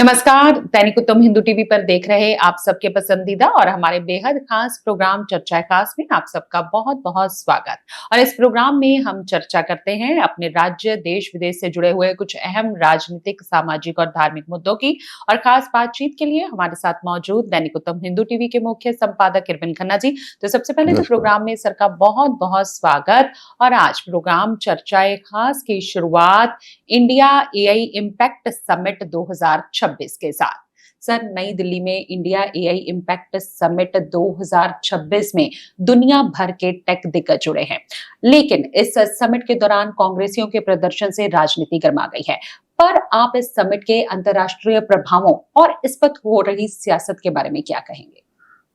नमस्कार। दैनिक उत्तम हिंदू टीवी पर देख रहे आप सबके पसंदीदा और हमारे बेहद खास प्रोग्राम चर्चा खास में आप सबका बहुत बहुत स्वागत। और इस प्रोग्राम में हम चर्चा करते हैं अपने राज्य देश विदेश से जुड़े हुए कुछ अहम राजनीतिक, सामाजिक और धार्मिक मुद्दों की। और खास बातचीत के लिए हमारे साथ मौजूद दैनिक उत्तम हिंदू टीवी के मुख्य संपादक इरविन खन्ना जी। तो सबसे पहले तो प्रोग्राम में सर का बहुत बहुत स्वागत। और आज प्रोग्राम चर्चा खास की शुरुआत इंडिया एआई इम्पैक्ट समिट 2026 के साथ। सर, नई दिल्ली में इंडिया एआई इम्पैक्ट समिट 2026 में दुनिया भर के टेक दिग्गज जुड़े हैं, लेकिन इस समिट के दौरान कांग्रेसियों के प्रदर्शन से राजनीति गर्मा गई है। पर आप इस समिट के अंतर्राष्ट्रीय प्रभावों और इस पर हो रही सियासत के बारे में क्या कहेंगे?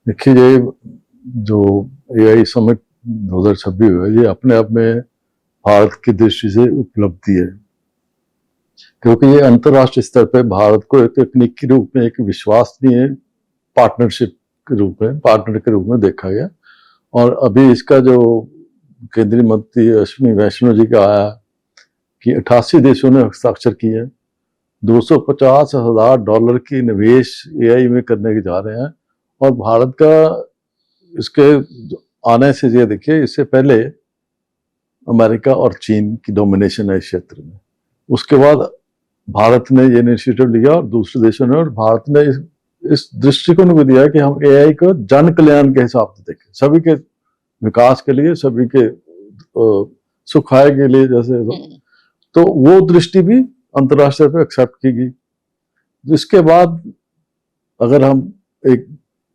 देखिए, ये जो एआई समिट 2026 है, ये अपने आप में भारत की दृष्टि से उपलब्धि है, क्योंकि ये अंतर्राष्ट्रीय स्तर पे भारत को एक तकनीक के रूप में, एक विश्वसनीय पार्टनरशिप के रूप में, पार्टनर के रूप में देखा गया। और अभी इसका जो केंद्रीय मंत्री अश्विनी वैष्णव जी का आया कि 88 देशों ने हस्ताक्षर किए हैं, $250,000 की निवेश एआई में करने के जा रहे हैं। और भारत का इसके आने से, ये देखिए, इससे पहले अमेरिका और चीन की डोमिनेशन है इस क्षेत्र में। उसके बाद भारत ने ये इनिशिएटिव लिया और दूसरे देशों ने, और भारत ने इस दृष्टिकोण को दिया कि हम एआई को जन कल्याण के हिसाब से देखें, सभी के विकास के लिए, सभी के सुखाय के लिए, जैसे तो वो दृष्टि भी अंतर्राष्ट्रीय पे एक्सेप्ट की गई। जिसके बाद अगर हम एक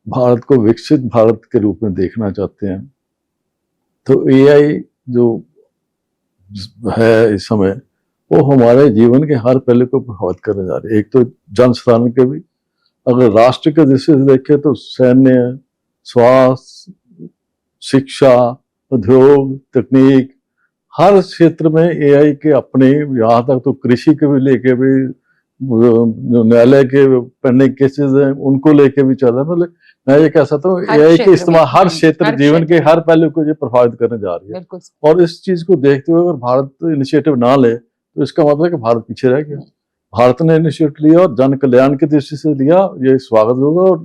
भारत को विकसित भारत के रूप में देखना चाहते हैं, तो एआई जो है इस समय, वो हमारे जीवन के हर पहलू को प्रभावित करने जा रही है। एक तो जन साधारण के भी, अगर राष्ट्र के दृष्टि से देखें तो सैन्य, स्वास्थ्य, शिक्षा, उद्योग, तकनीक, हर क्षेत्र में एआई के अपने, यहाँ तक तो कृषि के भी लेके भी, जो न्यायालय के पेंडिंग केसेस हैं उनको लेके भी चल रहा है। मतलब मैं ये कह सकता हूँ एआई के इस्तेमाल हर क्षेत्र, जीवन के हर पहलू को ये प्रभावित करने जा रही है। और इस चीज को देखते हुए अगर भारत इनिशिएटिव ना ले तो इसका मतलब है कि भारत पीछे रह गया। भारत ने इनिशिएटिव लिया और जन कल्याण की दृष्टि से लिया, ये स्वागत होगा और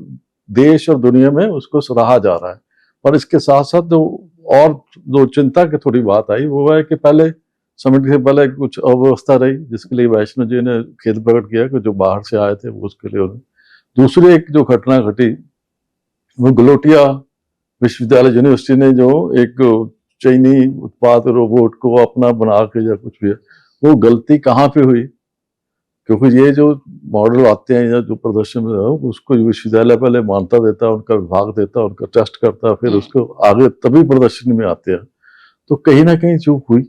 देश और दुनिया में उसको सराहा जा रहा है। और इसके साथ साथ जो चिंता की थोड़ी बात आई, वो है कि पहले समिट से पहले कुछ अव्यवस्था रही, जिसके लिए वैष्णव जी ने खेद प्रकट किया कि जो बाहर से आए थे वो उसके लिए उन्हें। दूसरी एक जो घटना घटी, वो गलोटिया विश्वविद्यालय यूनिवर्सिटी ने जो एक चीनी उत्पाद रोबोट को अपना बना के, या कुछ भी है, वो गलती कहाँ पे हुई? क्योंकि ये जो मॉडल आते हैं या जो प्रदर्शन में, उसको विश्वविद्यालय पहले मान्यता देता है, उनका विभाग देता है, उनका टेस्ट करता है, फिर उसको आगे तभी प्रदर्शनी में आते हैं। तो कहीं ना कहीं चूक हुई,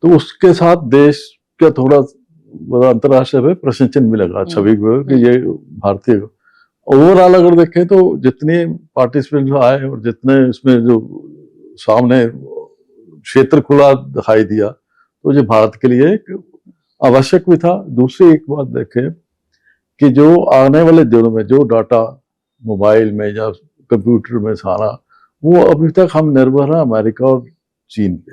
तो उसके साथ देश का थोड़ा अंतर्राष्ट्रीय में प्रश्न चिन्ह भी लगा छवि को कि ये भारतीय। ओवरऑल अगर देखें तो जितने पार्टिसिपेंट आए और जितने इसमें जो सामने क्षेत्र खुला दिखाई दिया, तो ये भारत के लिए एक आवश्यक भी था। दूसरी एक बात देखें कि जो आने वाले दिनों में जो डाटा मोबाइल में या कंप्यूटर में सारा, वो अभी तक हम निर्भर हैं अमेरिका और चीन पे,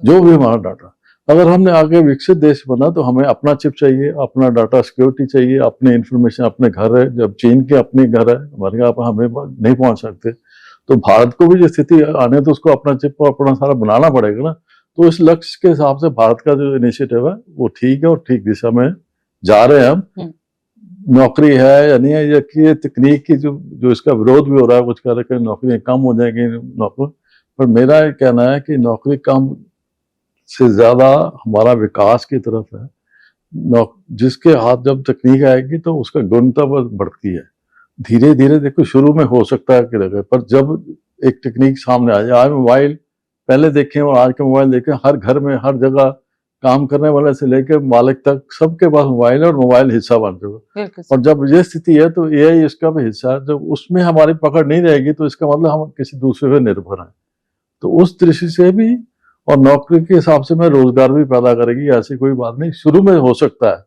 जो भी हमारा डाटा। अगर हमने आगे विकसित देश बना तो हमें अपना चिप चाहिए, अपना डाटा सिक्योरिटी चाहिए, अपने इंफॉर्मेशन अपने घर है। जब चीन के अपने घर है, अमेरिका पर हमें नहीं पहुंच सकते, तो भारत को भी जो स्थिति आने, तो उसको अपना चिप को अपना सारा बनाना पड़ेगा ना। तो इस लक्ष्य के हिसाब से भारत का जो इनिशिएटिव है वो ठीक है और ठीक दिशा में जा रहे हैं हम। नौकरी है या नहीं है, या कि तकनीक की जो इसका विरोध भी हो रहा है, कुछ कह रहे हैं नौकरियां कम हो जाएंगी नौकरी, पर मेरा ये कहना है कि नौकरी कम से ज्यादा हमारा विकास की तरफ है। जिसके हाथ जब तकनीक आएगी तो उसका गुणवत्ता बढ़ती है। धीरे धीरे देखो, शुरू में हो सकता है कि, पर जब एक तकनीक सामने आ जाए, आज मोबाइल पहले देखें और आज के मोबाइल देखें, हर घर में हर जगह काम करने वाले से लेकर मालिक तक सबके पास मोबाइल है और मोबाइल हिस्सा बन चुका। और जब ये स्थिति है तो एआई इसका भी हिस्सा है। जब उसमें हमारी पकड़ नहीं रहेगी तो इसका मतलब हम किसी दूसरे पे निर्भर हैं। तो उस दृष्टि से भी, और नौकरी के हिसाब से में रोजगार भी पैदा करेगी, ऐसी कोई बात नहीं। शुरू में हो सकता है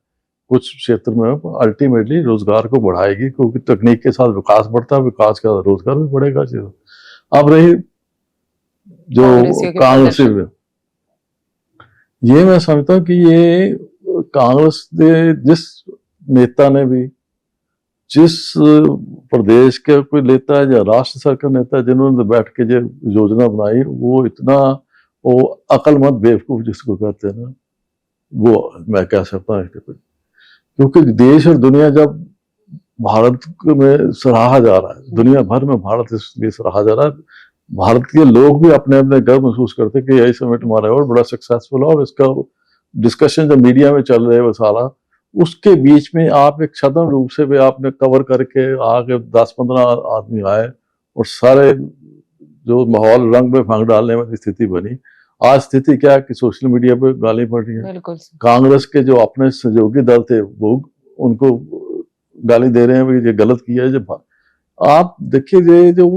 कुछ क्षेत्र में, अल्टीमेटली रोजगार को बढ़ाएगी, क्योंकि तकनीक के साथ विकास बढ़ता है, विकास का रोजगार भी बढ़ेगा। अब रही जो कांग्रेस, ये मैं समझता हूँ कि ये कांग्रेस ने, जिस नेता ने भी जिस प्रदेश के कोई नेता है या राष्ट्र स्तर का नेता है जिन्होंने बैठ के जो योजना बनाई, वो इतना वो अक्लमंद बेवकूफ जिसको कहते हैं ना, वो मैं कह सकता हूँ इसके पे। क्योंकि देश और दुनिया जब भारत में सराहा जा रहा है, दुनिया भर में भारत इसलिए सराहा जा रहा है, भारत के लोग भी अपने अपने गर्व महसूस करते हैं कि यही समिट हमारा और बड़ा सक्सेसफुल है, और इसका डिस्कशन जो मीडिया में चल रहा है वो सारा, उसके बीच में आप एक सदन रूप से भी आपने कवर करके आगे 10-15 आदमी आए और सारे जो माहौल रंग में भंग डालने वाली स्थिति बनी। आज स्थिति क्या है कि सोशल मीडिया पे गाली पड़ रही है, बिल्कुल कांग्रेस के जो अपने सहयोगी दल थे वो उनको गाली दे रहे हैं कि ये गलत किया है। जब आप देखिए ये जो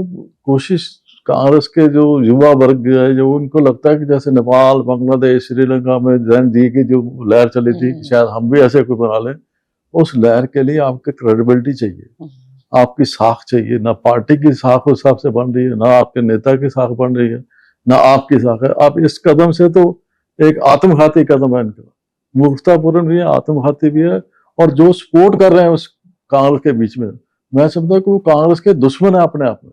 कोशिश कांग्रेस के जो युवा वर्ग है, जो उनको लगता है कि जैसे नेपाल, बांग्लादेश, श्रीलंका में जैन जी की जो लहर चली थी, शायद हम भी ऐसे कोई बना लें। उस लहर के लिए आपके क्रेडिबिलिटी चाहिए, आपकी साख चाहिए। ना पार्टी की साख उस हिसाब से बन रही है, ना आपके नेता की साख बन रही है, ना आपकी साख है। आप इस कदम से तो एक आत्मघाती कदम है इनका, मूर्खतापूर्ण भी है, आत्मघाती भी है। और जो सपोर्ट कर रहे हैं उस कांग्रेस के बीच में, मैं समझता हूँ कि वो कांग्रेस के दुश्मन है अपने आप में।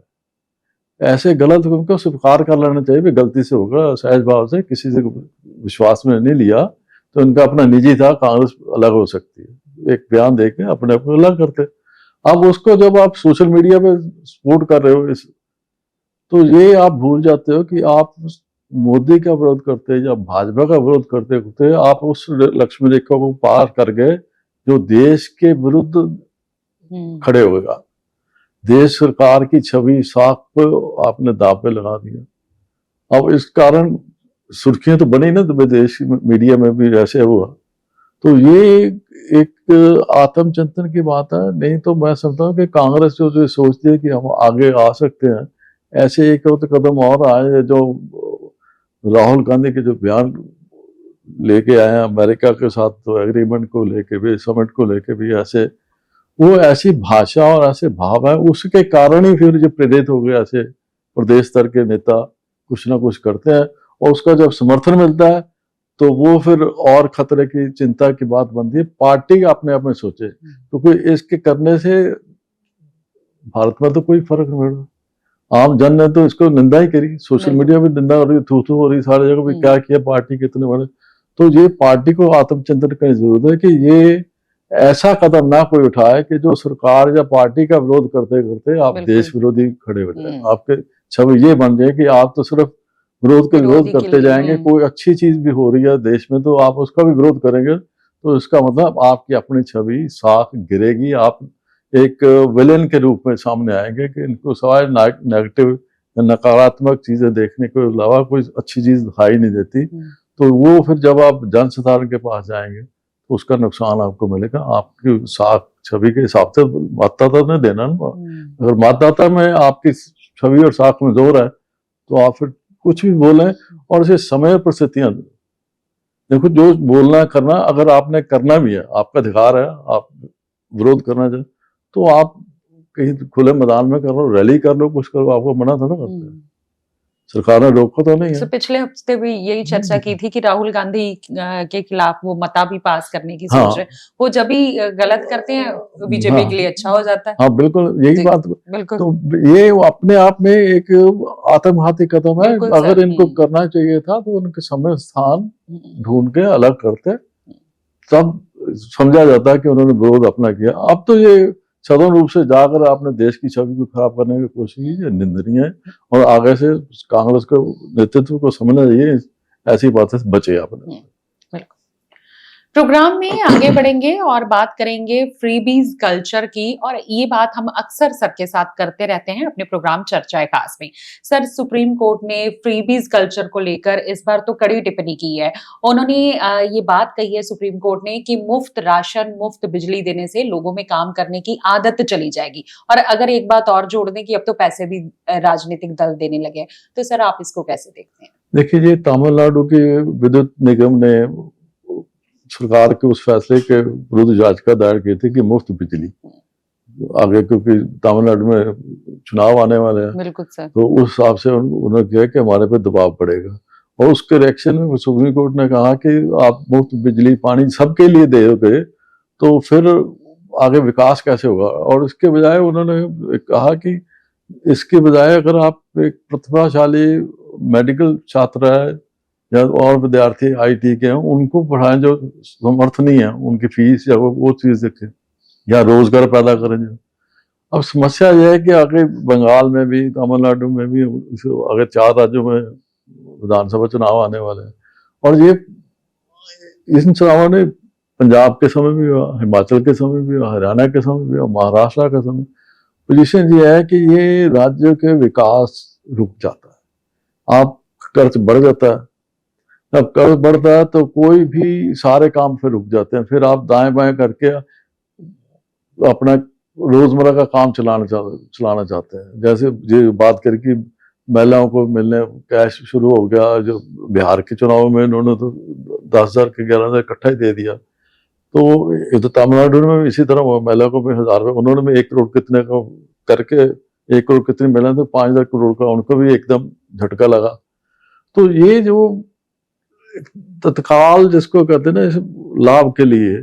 ऐसे गलत उनको स्वीकार कर लेना चाहिए भी गलती से होगा, सहज भाव से, किसी से विश्वास में नहीं लिया तो इनका अपना निजी था, कांग्रेस अलग हो सकती है, एक बयान देके अपने आप को अलग करते। अब उसको जब आप सोशल मीडिया पे सपोर्ट कर रहे हो तो ये आप भूल जाते हो कि आप मोदी का विरोध करते हैं या भाजपा का विरोध करते होते आप उस लक्ष्मण रेखा को पार कर गए जो देश के विरुद्ध खड़े होगा। देश सरकार की छवि साख पे आपने दाव पे लगा दिया। अब इस कारण सुर्खियां तो बनी ना, तो विदेशी मीडिया में भी ऐसे हुआ। तो ये एक आत्मचिंतन की बात है। नहीं तो मैं समझता हूँ कि कांग्रेस जो सोचती है कि हम आगे आ सकते हैं, ऐसे एक कदम और आए। जो राहुल गांधी के जो बयान लेके आए हैं अमेरिका के साथ, तो एग्रीमेंट को लेके भी, समिट को लेके भी, ऐसे वो ऐसी भाषा और ऐसे भाव है, उसके कारण ही फिर जो प्रेरित हो गए ऐसे प्रदेश स्तर के नेता कुछ ना कुछ करते हैं, और उसका जब समर्थन मिलता है तो वो फिर और खतरे की चिंता की बात बनती है। पार्टी अपने आप में सोचे, क्योंकि इसके करने से भारत में तो कोई फर्क नहीं पड़ा। आम जन ने तो इसको निंदा ही करी, सोशल मीडिया में निंदा हो रही, थू थू हो रही सारी जगह भी, क्या किया पार्टी कितने बड़े। तो ये पार्टी को आत्मचिंतन करने की जरूरत है कि ये ऐसा कदम ना कोई उठाए कि जो सरकार या पार्टी का विरोध करते करते आप देश विरोधी खड़े हो जाए। आपके छवि ये बन जाए कि आप तो सिर्फ विरोध के विरोध करते जाएंगे, कोई अच्छी चीज भी हो रही है देश में तो आप उसका भी विरोध करेंगे, तो इसका मतलब आपकी अपनी छवि साख गिरेगी। आप एक विलेन के रूप में सामने आएंगे कि इनको सवाल नेगेटिव नकारात्मक चीजें देखने के अलावा कोई अच्छी चीज दिखाई नहीं देती। तो वो फिर जब आप जन साधारण के पास जाएंगे तो उसका नुकसान आपको मिलेगा। आपकी साख छवि के हिसाब से मतदाता ने देना ना, अगर मतदाता में आपकी छवि और साख में जोर है तो आप फिर कुछ भी बोलें। और इसे समय परिस्थितियां देखो, जो बोलना करना अगर आपने करना भी है, आपका अधिकार है, आप विरोध करना चाहे तो आप कहीं खुले मैदान में कर लो, रैली कर लो, कुछ करो, आपको मना थोड़ा करते हैं, सरकार ने रोका तो नहीं है। पिछले हफ्ते भी यही चर्चा की थी कि राहुल गांधी के खिलाफ वो मता भी पास करने की सोच रहे, वो जब भी गलत करते हैं बीजेपी के लिए अच्छा हो जाता है। हाँ बिल्कुल, यही बात। बिल्कुल। तो ये अपने आप में एक आत्मघाती कदम है। अगर इनको करना चाहिए था तो उनके समय स्थान ढूंढ के अलग करते, तब समझा जाता है कि उन्होंने विरोध अपना किया। अब तो ये सदन रूप से जाकर आपने देश की छवि को खराब करने की कोशिश की, ये निंदनीय है। और आगे से कांग्रेस को नेतृत्व को समझना चाहिए, ऐसी बातें से बचे आपने। प्रोग्राम में आगे बढ़ेंगे और बात करेंगे फ्रीबीज कल्चर की, और ये बात हम अक्सर सर के साथ करते रहते हैं अपने प्रोग्राम चर्चा खास में। सर, सुप्रीम कोर्ट ने फ्रीबीज कल्चर को लेकर इस बार तो कड़ी टिप्पणी की है। उन्होंने ये बात कही है सुप्रीम कोर्ट ने कि मुफ्त राशन, मुफ्त बिजली देने से लोगों में काम करने की आदत चली जाएगी। और अगर एक बात और जोड़ दें कि अब तो पैसे भी राजनीतिक दल देने लगे, तो सर आप इसको कैसे देखते हैं? देखिए, ये तमिलनाडु के विद्युत निगम ने सरकार के उस फैसले के विरुद्ध याचिका दायर की थी कि मुफ्त बिजली आगे, क्योंकि तमिलनाडु में चुनाव आने वाले हैं। बिल्कुल सर। तो उस हिसाब से उन्होंने किया कि हमारे पे दबाव पड़ेगा, और उसके रिएक्शन में सुप्रीम कोर्ट ने कहा कि आप मुफ्त बिजली पानी सबके लिए दोगे तो फिर आगे विकास कैसे होगा। और इसके बजाय उन्होंने कहा कि इसके बजाय अगर आप एक प्रतिभाशाली मेडिकल छात्र है या और विद्यार्थी आईटी के हैं, उनको पढ़ाएं जो समर्थ नहीं है, उनकी फीस या वो चीज देखें, या रोजगार पैदा करें। जो अब समस्या यह है कि आगे बंगाल में भी, तमिलनाडु में भी, अगर 4 राज्यों में विधानसभा चुनाव आने वाले हैं, और ये इन चुनावों ने पंजाब के समय भी हुआ, हिमाचल के समय भी हुआ, हरियाणा के समय भी हुआ, महाराष्ट्र के समय। पोजीशन ये है कि ये राज्य के विकास रुक जाता है, आप कर्ज बढ़ जाता है। जब कर्ज बढ़ता है तो कोई भी सारे काम फिर रुक जाते हैं, फिर आप दाएं बाएं करके अपना रोजमर्रा का काम चलाना चाहते हैं। जैसे ये बात करें कि महिलाओं को मिलने कैश शुरू हो गया, जो बिहार के चुनाव में इन्होंने तो 10,000 के 11,000 इकट्ठा ही दे दिया। तो ये तो तमिलनाडु में इसी तरह हुआ, महिला को भी 1,000 रुपये, उन्होंने भी 1 करोड़ कितने को करके, 1 करोड़ कितनी महिला तो 5,000 करोड़ का उनको भी एकदम झटका लगा। तो ये जो तत्काल जिसको कहते हैं ना, इस लाभ के लिए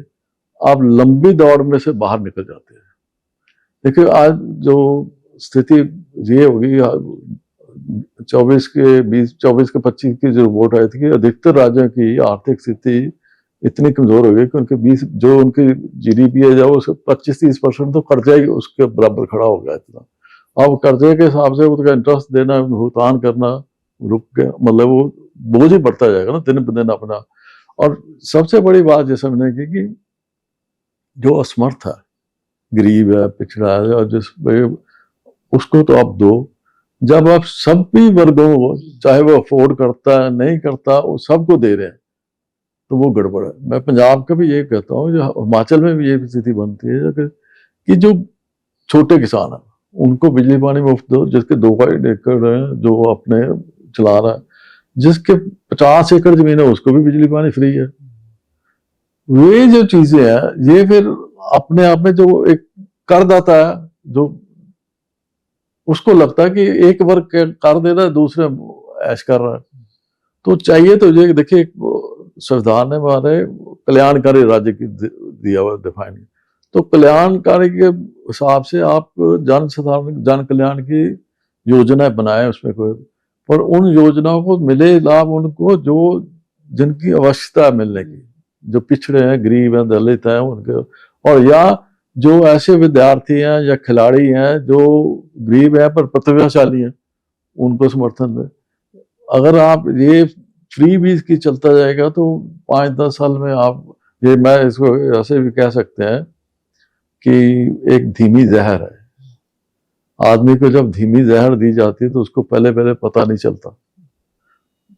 आप लंबी दौड़ में से बाहर निकल जाते हैं। देखिए आज जो स्थिति ये होगी 24 के 25 की जो रिपोर्ट आई थी कि अधिकतर राज्यों की आर्थिक स्थिति इतनी कमजोर हो गई कि उनके 20 जो उनकी जीडीपी है जो 25-30% तो कर्जा ही उसके बराबर खड़ा हो गया इतना। अब कर्जे के हिसाब से उसका इंटरेस्ट देना, भुगतान करना रुक गया, मतलब वो बोझ ही बढ़ता जाएगा ना दिन ब दिन अपना। और सबसे बड़ी बात ये समझने की कि जो असमर्थ है, गरीब है, पिछड़ा है, और जिस उसको तो आप दो। जब आप सभी वर्गों को, चाहे वो अफोर्ड करता है नहीं करता, वो सबको दे रहे हैं, तो वो गड़बड़ है। मैं पंजाब का भी ये कहता हूँ, जो हिमाचल में भी ये स्थिति बनती है कि जो छोटे किसान है उनको बिजली पानी मुफ्त दो, जिसके 2 एकड़ है जो अपने चला रहा है, जिसके 50 एकड़ जमीन है उसको भी बिजली पानी फ्री है। वे जो चीजें हैं ये फिर अपने आप में जो एक करदाता है, जो उसको लगता है कि एक वर्ग कर दे रहा है, दूसरे ऐश कर रहा है। तो चाहिए तो ये देखिए, संविधान ने हमारे कल्याणकारी राज्य की दिया हुआ डिफाइन। तो कल्याणकारी के हिसाब से आप जन कल्याण की योजनाएं बनाए उसमें कोई, पर उन योजनाओं को मिले लाभ उनको जो जिनकी आवश्यकता है मिलने की, जो पिछड़े हैं, गरीब हैं, दलित हैं उनके, और या जो ऐसे विद्यार्थी हैं या खिलाड़ी हैं जो गरीब हैं पर प्रतिभाशाली हैं, उनको समर्थन दें। अगर आप ये फ्री बीज की चलता जाएगा तो 5-10 साल में आप ये, मैं इसको ऐसे भी कह सकते हैं कि एक धीमी जहर है। आदमी को जब धीमी जहर दी जाती है तो उसको पहले पता नहीं चलता,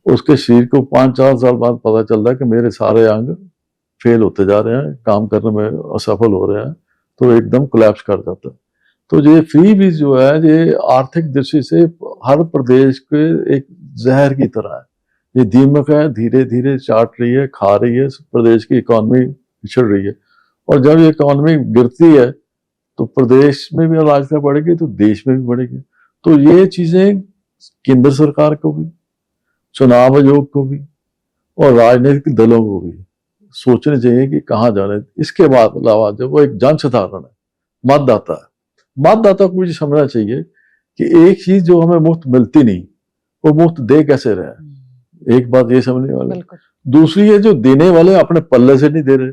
उसके शरीर को 5-4 साल बाद पता चलता है कि मेरे सारे अंग फेल होते जा रहे हैं, काम करने में असफल हो रहे हैं, तो एकदम कोलैप्स कर जाता है। तो ये फ्री बीज जो है ये आर्थिक दृष्टि से हर प्रदेश के एक जहर की तरह है। ये दीमक है, धीरे धीरे चाट रही है, खा रही है, प्रदेश की इकोनॉमी पिछड़ रही है। और जब ये इकोनॉमी गिरती है तो प्रदेश में भी अराजकता बढ़ेगी तो देश में भी बढ़ेगी। तो ये चीजें केंद्र सरकार को भी, चुनाव आयोग को भी और राजनीतिक दलों को भी सोचना चाहिए कि कहाँ जाना है। इसके बाद अलावा जब वो एक जन साधारण है, मतदाता है, मतदाता को भी समझना चाहिए कि एक चीज जो हमें मुफ्त मिलती नहीं, वो मुफ्त दे कैसे रहे। एक बात ये समझने वाले। दूसरी है जो देने वाले अपने पल्ले से नहीं दे रहे,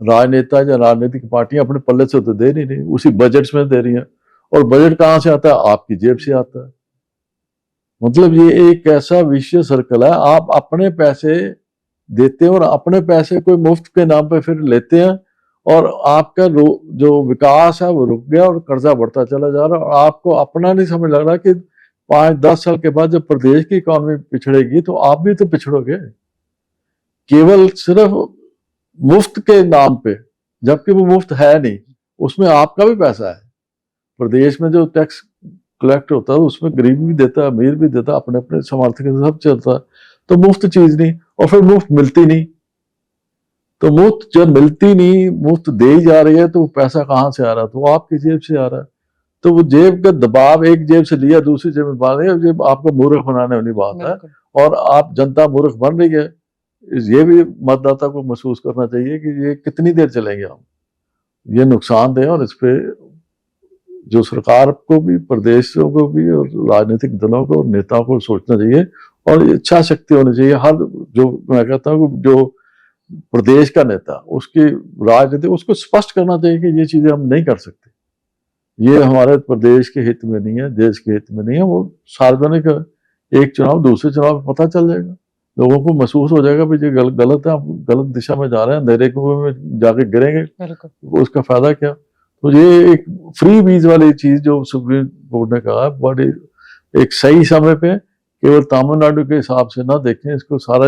राजनेता या राजनीतिक पार्टियां अपने पल्ले से तो दे नहीं, उसी बजट्स में दे रही हैं। और बजट कहां से आता है? आपकी जेब से आता है। मतलब ये एक ऐसा विशेष सर्कल है, आप अपने पैसे देते हैं और अपने पैसे कोई मुफ्त के नाम पे फिर लेते हैं, और आपका जो विकास है वो रुक गया और कर्जा बढ़ता चला जा रहा है। और आपको अपना नहीं समझ लग रहा कि 5-10 साल के बाद जब प्रदेश की इकोनॉमी पिछड़ेगी तो आप भी तो पिछड़ोगे, केवल सिर्फ मुफ्त के नाम पे, जबकि वो मुफ्त है नहीं, उसमें आपका भी पैसा है। प्रदेश में जो टैक्स कलेक्ट होता है उसमें गरीब भी देता है, अमीर भी देता है, अपने अपने सामर्थ्य के सब चलता है। तो मुफ्त चीज नहीं, और फिर मुफ्त मिलती नहीं। तो मुफ्त जब मिलती नहीं, मुफ्त दे ही जा रही है, तो पैसा कहाँ से आ रहा है? तो आपकी जेब से आ रहा है। तो वो जेब का दबाव, एक जेब से लिया दूसरी जेब में डाल रही है, आपको मूर्ख बनाने वाली बात है। और आप जनता मूर्ख बन रही है, ये भी मतदाता को महसूस करना चाहिए कि ये कितनी देर चलेंगे हम। ये नुकसानदेह है और इस पे जो सरकार को भी, प्रदेशों को भी और राजनीतिक दलों को, नेताओं को सोचना चाहिए और इच्छा शक्ति होनी चाहिए। हर, जो मैं कहता हूँ, जो प्रदेश का नेता, उसकी राजनीति, उसको स्पष्ट करना चाहिए कि ये चीजें हम नहीं कर सकते, ये हमारे प्रदेश के हित में नहीं है, देश के हित में नहीं है। वो सार्वजनिक, एक चुनाव दूसरे चुनाव में पता चल जाएगा, लोगों को महसूस हो जाएगा भाई ये गलत है, आप गलत दिशा में जा रहे हैं, अंधेरे कुएं में जाके गिरेंगे, उसका फायदा क्या। तो ये एक फ्री बीज वाली चीज जो सुप्रीम कोर्ट ने कहा, बड़ी एक सही समय पे, केवल तमिलनाडु के हिसाब से ना देखें इसको, सारा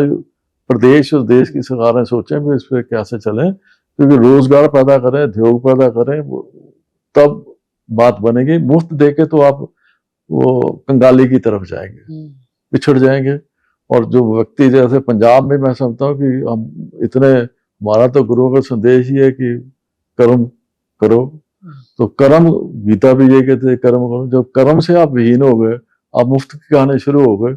प्रदेश और देश की सरकारें सोचें भी इस पर कैसे चलें, क्योंकि रोजगार पैदा करें, उद्योग पैदा करें, तब बात बनेगी। मुफ्त देके तो आप वो कंगाली की तरफ जाएंगे, पिछड़ जाएंगे। और जो व्यक्ति, जैसे पंजाब में मैं समझता हूँ कि हम इतने, हमारा तो गुरुओं का संदेश ही है कि कर्म करो, तो कर्म, गीता भी ये कहते हैं कर्म करो। जब कर्म से आप विहीन हो गए, आप मुफ्त के खाने शुरू हो गए,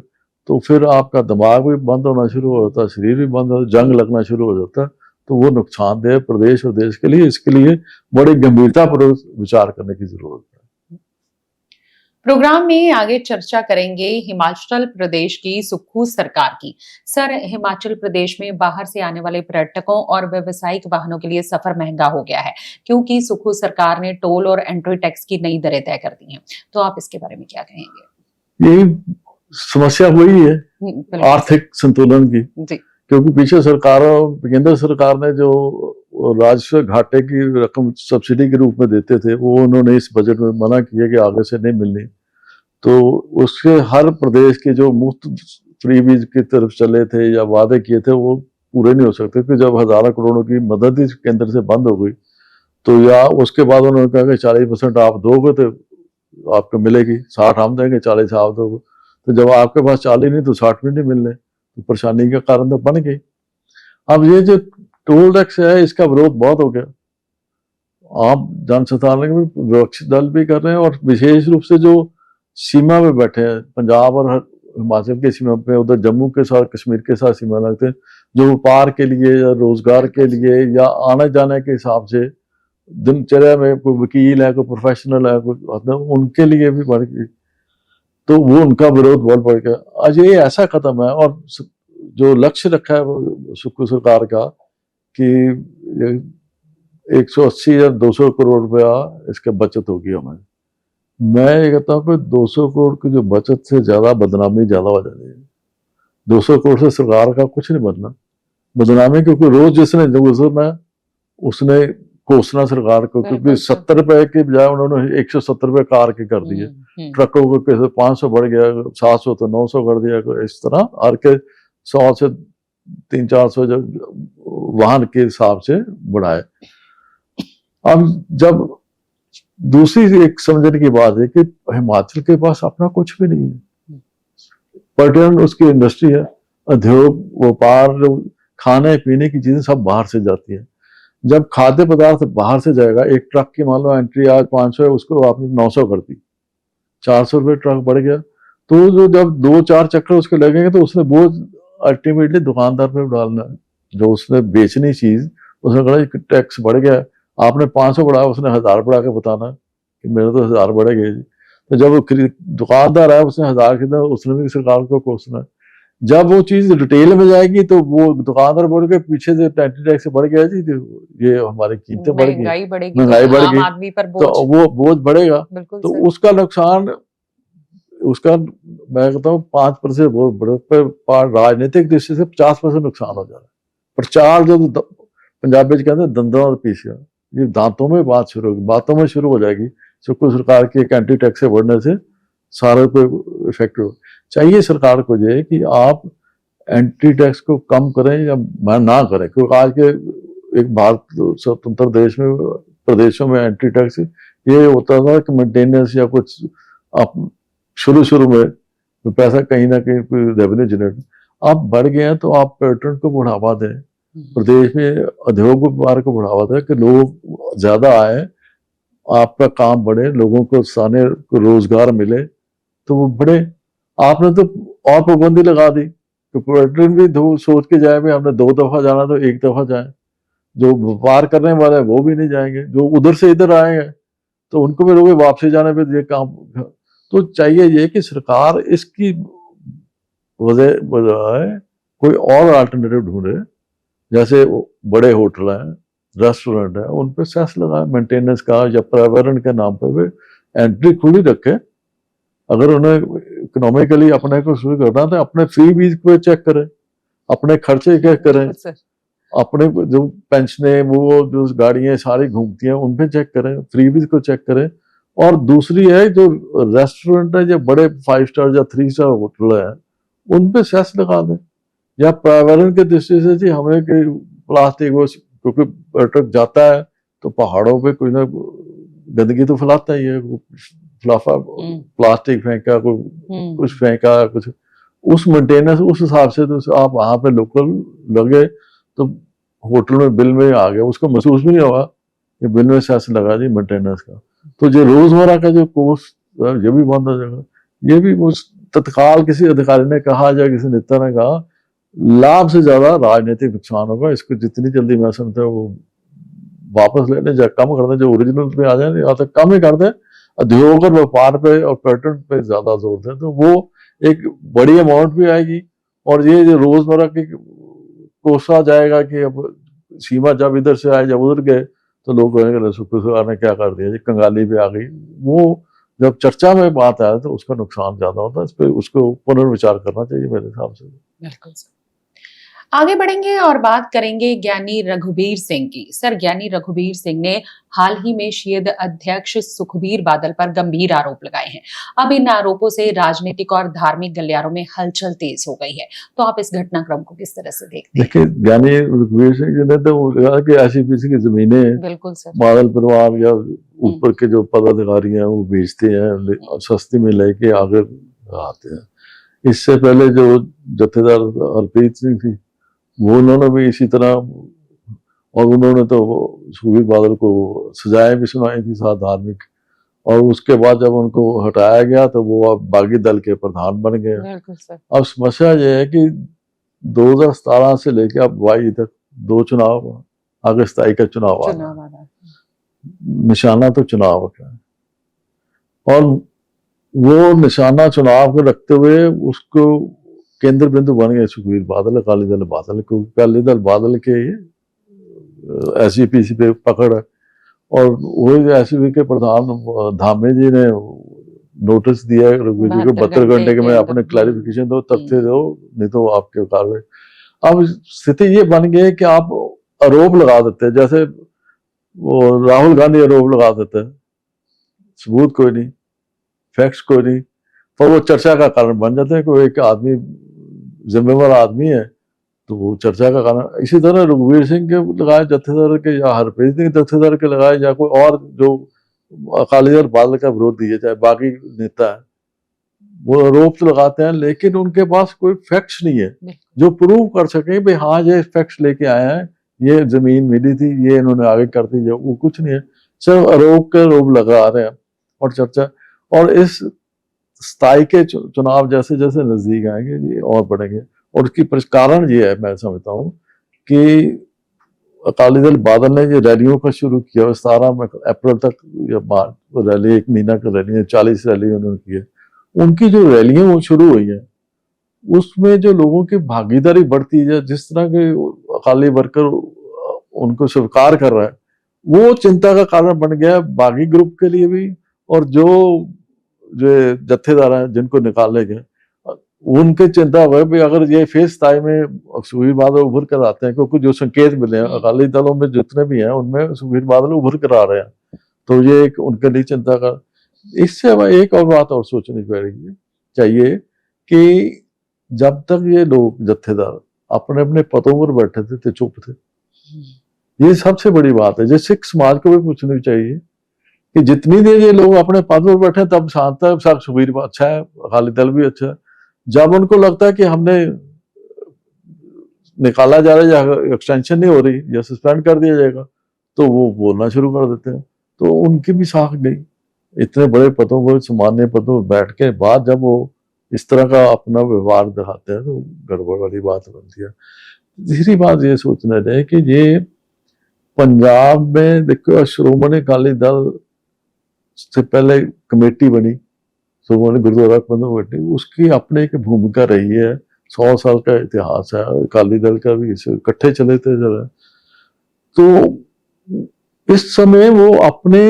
तो फिर आपका दिमाग भी बंद होना शुरू हो जाता है, शरीर भी बंद हो, जंग लगना शुरू हो जाता है। तो वो नुकसानदेह प्रदेश और देश के लिए, इसके लिए बड़ी गंभीरतापूर्वक विचार करने की जरूरत है। प्रोग्राम में आगे चर्चा करेंगे हिमाचल प्रदेश की सुक्खू सरकार की। सर, हिमाचल प्रदेश में बाहर से आने वाले पर्यटकों और व्यावसायिक वाहनों के लिए सफर महंगा हो गया है, क्योंकि सुक्खू सरकार ने टोल और एंट्री टैक्स की नई दरें तय कर दी हैं। तो आप इसके बारे में क्या कहेंगे? यही समस्या वही है आर्थिक संतुलन की जी। क्योंकि पीछे सरकारों, केंद्र सरकार ने जो राजस्व घाटे की रकम सब्सिडी के रूप में देते थे, वो उन्होंने इस बजट में मना किया कि आगे से नहीं मिलनी। तो उसके हर प्रदेश के जो मुफ्त फ्रीबीज की तरफ चले थे या वादे किए थे, वो पूरे नहीं हो सकते। कि जब हजारों करोड़ों की मदद ही केंद्र से बंद हो गई, तो या उसके बाद उन्होंने कहा कि 40% आप दोगे तो आपको मिलेगी, 60 हम देंगे, 40 आप दोगे। तो जब आपके पास 40 नहीं तो 60 भी नहीं मिलने, तो परेशानी का कारण तो बन गई। अब ये जो टोल टैक्स है, इसका विरोध बहुत हो गया, आप जनसंस्थान के विपक्षी दल भी कर रहे हैं, और विशेष रूप से जो सीमा में बैठे हैं, पंजाब और हिमाचल की सीमा पे, उधर जम्मू के साथ, कश्मीर के साथ सीमा लगते हैं, जो व्यापार के लिए या रोजगार के लिए या आने जाने के हिसाब से दिनचर्या में, कोई वकील है, कोई प्रोफेशनल है, कोई, उनके लिए भी बढ़ गई। तो वो उनका विरोध बहुत बढ़ गया। आज ये ऐसा खत्म है, और जो लक्ष्य रखा है सुक्खू सरकार का कि 180 या 200 करोड़ रुपया इसके बचत होगी हमें, मैं ये कहता हूँ कि 200 करोड़ की जो बचत से ज्यादा बदनामी ज्यादा हो जाती है। 200 करोड़ से सरकार का कुछ नहीं बनना, बदनामी, क्योंकि रोज जिसने गुजरना उसने कोसना सरकार को, क्योंकि 70 रुपए के बजाय उन्होंने 170 रुपए कार के कर दिए, ट्रकों को कैसे 500 बढ़ गया, 700 तो 900 कर दिया, इस तरह हर के 100 से 300-400 वाहन के हिसाब से बढ़ाए। अब जब दूसरी एक समझने की बात है कि हिमाचल के पास अपना कुछ भी नहीं है, पर्यटन उसकी इंडस्ट्री है, उद्योग, व्यापार, खाने पीने की चीजें सब बाहर से जाती है। जब खाद्य पदार्थ बाहर से जाएगा, एक ट्रक की मान लो एंट्री आज 500 है, उसको आपने 900 कर दी, 400 रुपये ट्रक बढ़ गया, तो जो जब 2-4 चक्कर उसके लगेंगे, तो उसने बोझ अल्टीमेटली दुकानदार पे डालना है, जो उसने बेचनी चीज, उसने कहा टैक्स बढ़ गया, आपने 500 बढ़ाया, उसने 1000 बढ़ा के बताना कि मेरे तो 1000 बढ़ेगा जी। तो जब दुकानदार है, उसने 1000 खरीदा, उसने भी सरकार को कोसना है। जब वो चीज रिटेल में जाएगी, तो वो दुकानदार बोल के पीछे से टैक्स बढ़ गया जी, ये हमारी कीमतें बढ़ गई, महंगाई बढ़ गई, तो वो बोझ बढ़ेगा, तो उसका नुकसान, उसका मैं कहता हूँ 5% बहुत बड़े, राजनीतिक दृष्टि से 50% नुकसान हो जा रहा है। प्रचार जो पंजाबी कहते हैं दंदों और पीछे, ये दांतों में बात शुरू होगी, बातों में शुरू हो जाएगी। सुक्खू सरकार की एक एंटी टैक्स से बढ़ने से सारे को इफेक्ट हो। चाहिए सरकार को ये कि आप एंटी टैक्स को कम करें या ना करें, क्योंकि आज के एक भारत स्वतंत्र देश में, प्रदेशों में एंटी टैक्स ये होता था कि मेंटेनेंस या कुछ आप शुरू में पैसा कहीं ना कहीं रेवेन्यू जनरेट, आप बढ़ गए हैं, तो आप पर्यटन को बढ़ावा दें, प्रदेश में उद्योग व्यापार को बढ़ावा दें कि लोग ज्यादा आए, आपका काम बढ़े, लोगों को स्थानीय रोजगार मिले, तो वो बढ़े। आपने तो और पाबंदी लगा दी कि पर्यटन भी सोच के जाए, भी हमने 2 दफा जाना तो 1 दफा जाए, जो व्यापार करने वाले हैं वो भी नहीं जाएंगे, जो उधर से इधर आएंगे तो उनको भी रोके, वापसी जाने पे ये काम। तो चाहिए ये कि सरकार इसकी वजह बजाय कोई और अल्टरनेटिव ढूंढे, जैसे बड़े होटल हैं, रेस्टोरेंट है, उन पे सेस लगाए मेंटेनेंस का या पर्यावरण के नाम पे वे एंट्री खुली रखे। अगर उन्हें इकोनॉमिकली अपने को शुरू करना तो अपने फ्री बीज पे चेक करें, अपने खर्चे चेक करें, अपने जो पेंशनें वो जो गाड़ियां सारी घूमती हैं उन पे चेक करें, फ्री बीज को चेक करें। और दूसरी है जो रेस्टोरेंट है, जो बड़े 5 स्टार या 3 स्टार होटल है, उन पे सेस लगा दें। या पर्यावरण के दृष्टि से जी हमें प्लास्टिक वो, क्योंकि पर्यटक जाता है तो पहाड़ों पे कोई ना गंदगी तो फैलाता ही है, फलाफा प्लास्टिक फेंका, कोई कुछ फेंका, कुछ उस मेंटेनेंस उस हिसाब से तो आप वहां पे लोकल लगे तो होटल में बिल में आ गया, उसको महसूस भी नहीं होगा कि बिल में सेस लगा जी मेंटेनेंस का। तो जो रोजमर्रा का जो कोर्स ये भी बंद हो जाएगा। ये भी उस तत्काल किसी अधिकारी ने कहा या किसी नेता ने कहा, लाभ से ज्यादा राजनीतिक नुकसान होगा। इसको जितनी जल्दी मैं समझता हूँ वो वापस ले लें या कम कर दें, जो ओरिजिनल पे आ जाए या तो कम ही कर दें, उद्योग और व्यापार पे और पर्यटन पे ज्यादा जोर दें, तो वो एक बड़ी अमाउंट भी आएगी। और ये जो रोजमर्रा की कोसा जाएगा कि अब सीमा जब इधर से आए जब उधर गए तो लोग कहेंगे सरकार ने क्या कर दिया जी, कंगाली पे आ गई। वो जब चर्चा में बात आए तो उसका नुकसान ज्यादा होता है। इस पर उसको पुनर्विचार करना चाहिए मेरे हिसाब से। बिल्कुल सर। आगे बढ़ेंगे और बात करेंगे ज्ञानी रघुबीर सिंह की। सर, ज्ञानी रघुबीर सिंह ने हाल ही में शीर्ष अध्यक्ष सुखबीर बादल पर गंभीर आरोप लगाए हैं। अब इन आरोपों से राजनीतिक और धार्मिक गलियारों में हलचल तेज हो गई है। तो आप इस घटनाक्रम को किस तरह से देखते हैं? देखिए, ज्ञानी रघुबीर सिंह जी ने तो कहा कि ऐसी किसी की जमीनें बिल्कुल सर, बादल परिवार या ऊपर के जो पदाधिकारी हैं वो बेचते हैं, सस्ती में लेके आगे आते हैं। इससे पहले जो जत्थेदार हरप्रीत सिंह थी वो उन्होंने भी इसी तरह, और उन्होंने तो सुखबीर बादल को सजाएं भी सुनाई थी साथ धार्मिक। और उसके बाद जब उनको हटाया गया तो वो अब बागी दल के प्रधान बन गए। अब समस्या ये है कि 2017 से लेकर अब 22 तक 2 चुनाव, आगे 27 का चुनाव आ रहा है, निशाना तो चुनाव का है। और वो निशाना चुनाव को रखते हुए उसको केंद्र बिंदु बन गए सुखबीर बादल, अकाली दल बादल को। अकाली दल बादल के एसजीपीसी पे पकड़ है। और वो एसजीपी के प्रधान धामे जी ने नोटिस दिया है रघुवीर जी को 72 घंटे के में अपने क्लैरिफिकेशन दो, तथ्य दो, नहीं तो आपके कार्रवाई। अब स्थिति ये बन गई है कि आप आरोप लगा देते हैं, जैसे वो राहुल गांधी आरोप लगा देते हैं, सबूत कोई नहीं, फैक्ट्स कोई नहीं, पर वो चर्चा का कारण बन जाते हैं। कोई एक आदमी जिम्मेवार आदमी है तो वो चर्चा का कारण। इसी तरह रघुवीर सिंह के लगाए जत्थेदार के, या हरप्रीत सिंह जत्थेदार के लगाए, या कोई और जो अकाली दल बादल का विरोध दिए, चाहे बाकी नेता है, वो आरोप तो लगाते हैं लेकिन उनके पास कोई फैक्ट्स नहीं है जो प्रूव कर सके भाई हाँ ये फैक्ट्स लेके आए हैं, ये जमीन मिली थी, ये इन्होंने आगे कर दी, वो कुछ नहीं है। सिर्फ आरोप लगा रहे हैं और चर्चा। और इस स्थाई के चुनाव जैसे जैसे नजदीक आएंगे ये और बढ़ेंगे। और उसकी कारण ये है, मैं समझता हूँ कि अकाली दल बादल ने ये रैलियों का शुरू किया 17 अप्रैल तक या मार्च, रैली 1 महीना की रैली है, 40 रैली उन्होंने की है। उनकी जो रैलियां वो शुरू हुई है उसमें जो लोगों की भागीदारी बढ़ती है, जिस तरह के अकाली वर्कर उनको स्वीकार कर रहा है, वो चिंता का कारण बन गया बागी ग्रुप के लिए भी। और जो जत्थेदार हैं जिनको निकाले गए उनके चिंता हुआ भाई अगर ये फेस ताई में सुखबीर बादल उभर कर आते हैं, क्योंकि जो संकेत मिले हैं अकाली दलों में जितने भी हैं उनमें सुखबीर बादल उभर कर आ रहे हैं, तो ये एक उनके लिए चिंता का। इससे हमें एक और बात और सोचनी पड़ेगी चाहिए कि जब तक ये लोग जत्थेदार अपने अपने पदों पर बैठे थे तो चुप थे। ये सबसे बड़ी बात है जो सिख समाज को भी पूछनी चाहिए कि जितनी देर ये लोग अपने पद पर बैठे तब शांत है, सुखबीर अच्छा है, अकाली दल भी अच्छा है। जब उनको लगता है कि हमने निकाला जा रहा है या एक्सटेंशन नहीं हो रही या सस्पेंड कर दिया जाएगा तो वो बोलना शुरू कर देते हैं। तो उनकी भी साख गई। इतने बड़े पदों पर, सामान्य पदों पर बैठ के बाद जब वो इस तरह का अपना व्यवहार दिखाते हैं तो गड़बड़ वाली बात बनती है। तीसरी बात ये सोचना है कि ये पंजाब में देखो, श्रोमणी अकाली दल से पहले कमेटी बनी, श्रोमणी गुरुद्वारा प्रबंधक कमेटी, उसकी अपने एक भूमिका रही है। 100 साल का इतिहास है अकाली दल का भी, इकट्ठे चले थे जरा। तो इस समय वो अपने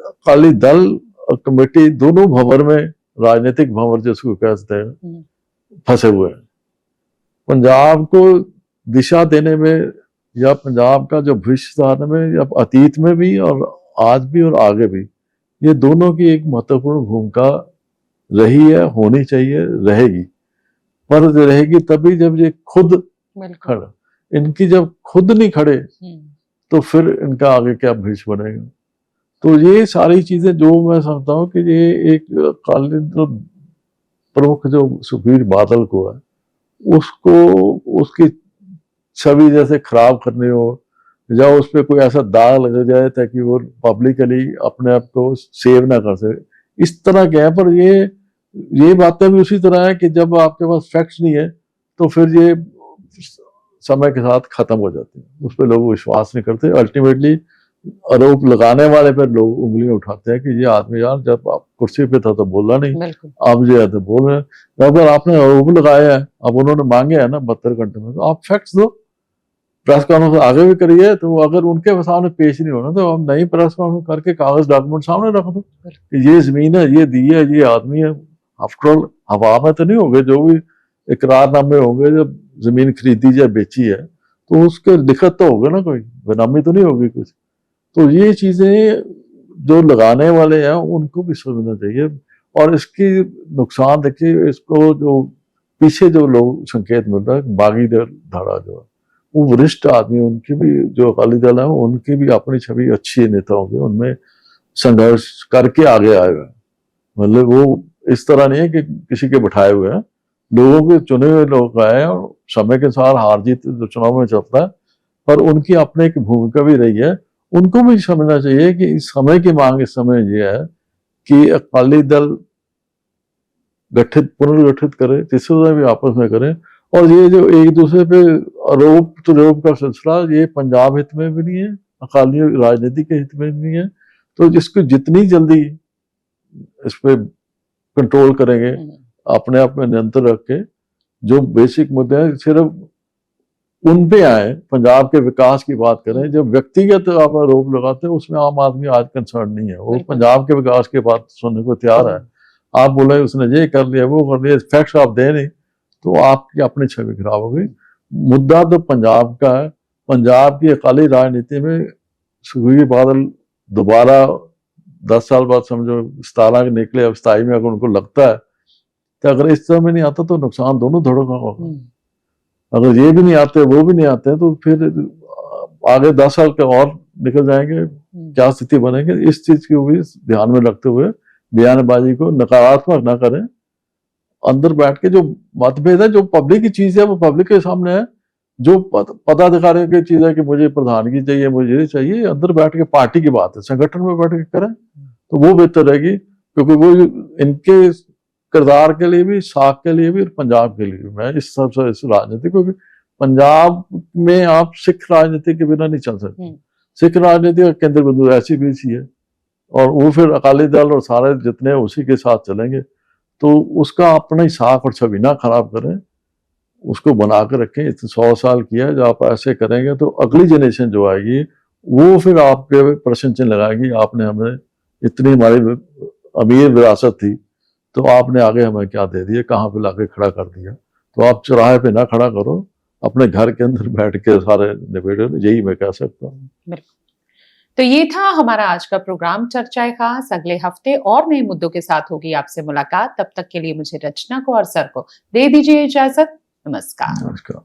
अकाली दल और कमेटी दोनों भंवर में, राजनीतिक भंवर जिसको कहते हैं, फंसे हुए हैं। पंजाब को दिशा देने में या पंजाब का जो भविष्य सुधारने में, या अतीत में भी और आज भी और आगे भी, ये दोनों की एक महत्वपूर्ण भूमिका रही है, होनी चाहिए, रहेगी। पर रहेगी तभी जब ये खुद खड़ा, इनकी जब खुद नहीं खड़े तो फिर इनका आगे क्या भविष्य बनेगा। तो ये सारी चीजें जो मैं समझता हूँ कि ये एक अकाली दल प्रमुख जो सुखबीर बादल को है, उसको उसकी छवि जैसे खराब करनी हो, या उस पर कोई ऐसा दाग लग जाए ताकि वो पब्लिकली अपने आप को सेव ना कर सके, इस तरह के है। पर ये बातें भी उसी तरह है कि जब आपके पास फैक्ट्स नहीं है तो फिर ये समय के साथ खत्म हो जाती है, उस पर लोग विश्वास नहीं करते। अल्टीमेटली आरोप लगाने वाले पर लोग उंगलियां उठाते हैं कि ये आदमी यार जब आप कुर्सी पे था तो बोला नहीं, आप जो है तो बोल रहे हैं। अगर आपने आरोप लगाया है, अब उन्होंने मांगे है ना 72 घंटे में, तो आप फैक्ट्स दो, प्रेस कॉन्फ्रेंस आगे भी करिए। तो अगर उनके सामने पेश नहीं होना तो आप नई प्रेस कॉन्फ्रेंस करके कागज डॉक्यूमेंट सामने रख दो कि ये जमीन है, ये दी है, ये आदमी है। आफ्टरऑल हवा में तो नहीं होंगे, जो भी इकरारनामे होंगे, जब जमीन खरीदी या बेची है तो उसके लिखत तो होगा ना, कोई बेनामी तो नहीं होगी कुछ। तो ये चीजें जो लगाने वाले हैं उनको भी समझना चाहिए। और इसकी नुकसान देखिए, इसको जो पीछे जो लोग संकेत मिल रहा है, बागी धारा जो है, वो वरिष्ठ आदमी, उनकी भी जो अकाली दल है उनकी भी अपनी छवि अच्छी नेताओं की, उनमें संघर्ष करके आगे आए हुए हैं। मतलब वो इस तरह नहीं है कि किसी के बिठाए हुए हैं, लोगों के चुने हुए लोग आए हैं। और समय के साथ हार जीत जो चुनाव में चलता है, पर उनकी अपनी एक भूमिका भी रही है। उनको भी समझना चाहिए कि इस समय की मांग इस समय ये है कि अकाली दल पुनर्गठित करे, जिससे भी आपस में करें। और ये जो एक दूसरे पे आरोप प्रत्यारोप का सिलसिला, ये पंजाब हित में भी नहीं है, अकाली राजनीति के हित में भी नहीं है। तो जिसको जितनी जल्दी इस पे कंट्रोल करेंगे, अपने आप में नियंत्रण रख के, जो बेसिक मुद्दे हैं सिर्फ उन पे आए, पंजाब के विकास की बात करें। जब व्यक्तिगत आप आरोप लगाते हैं उसमें आम आदमी आज कंसर्न नहीं है, वो पंजाब के विकास की बात सुनने को तैयार है। आप बोले उसने ये कर लिया, वो कर लिया, फैक्ट्स आप दे नहीं, तो आपकी अपनी छवि खराब हो गई। मुद्दा तो पंजाब का है। पंजाब की अकाली राजनीति में सुखबीर बादल दोबारा 10 साल बाद समझो 17 के निकले, अब 27 में अगर उनको लगता है कि अगर इस तरह में नहीं आता तो नुकसान दोनों धड़ों का होगा। अगर ये भी नहीं आते, वो भी नहीं आते, तो फिर आगे 10 साल के और निकल जाएंगे, क्या स्थिति बनेगी। इस चीज को भी ध्यान में रखते हुए बयानबाजी को नकारात्मक ना करें। अंदर बैठ के जो मतभेद है, जो पब्लिक की चीज है वो पब्लिक के सामने है। जो पदाधिकारियों की चीज है कि मुझे प्रधानगी चाहिए, मुझे ये चाहिए, अंदर बैठ के पार्टी की बात है, संगठन में बैठ के करें तो वो बेहतर रहेगी। क्योंकि वो इनके किरदार के लिए भी, साख के लिए भी और पंजाब के लिए भी, मैं इस सबसे इस राजनीति को भी, पंजाब में आप सिख राजनीति के बिना नहीं चल सकते। सिख राजनीति का केंद्र बिंदु ऐसी भी है, और वो फिर अकाली दल और सारे जितने उसी के साथ चलेंगे। तो उसका अपना ही साख और छवि ना खराब करें, उसको बना कर रखें। 100 साल किया, जब आप ऐसे करेंगे तो अगली जनरेशन जो आएगी वो फिर आपके प्रश्न चिन्ह लगाएगी, आपने हमें इतनी हमारी अमीर विरासत थी तो आपने आगे हमें क्या दे दिया, कहाँ पे लाके खड़ा कर दिया। तो आप चौराहे पे ना खड़ा करो, अपने घर के अंदर बैठ के सारे निबेड़ो, यही मैं कह सकता हूँ। तो ये था हमारा आज का प्रोग्राम चर्चा खास। अगले हफ्ते और नए मुद्दों के साथ होगी आपसे मुलाकात। तब तक के लिए मुझे रचना को और सर को दे दीजिए इजाजत। नमस्कार। नमस्कार।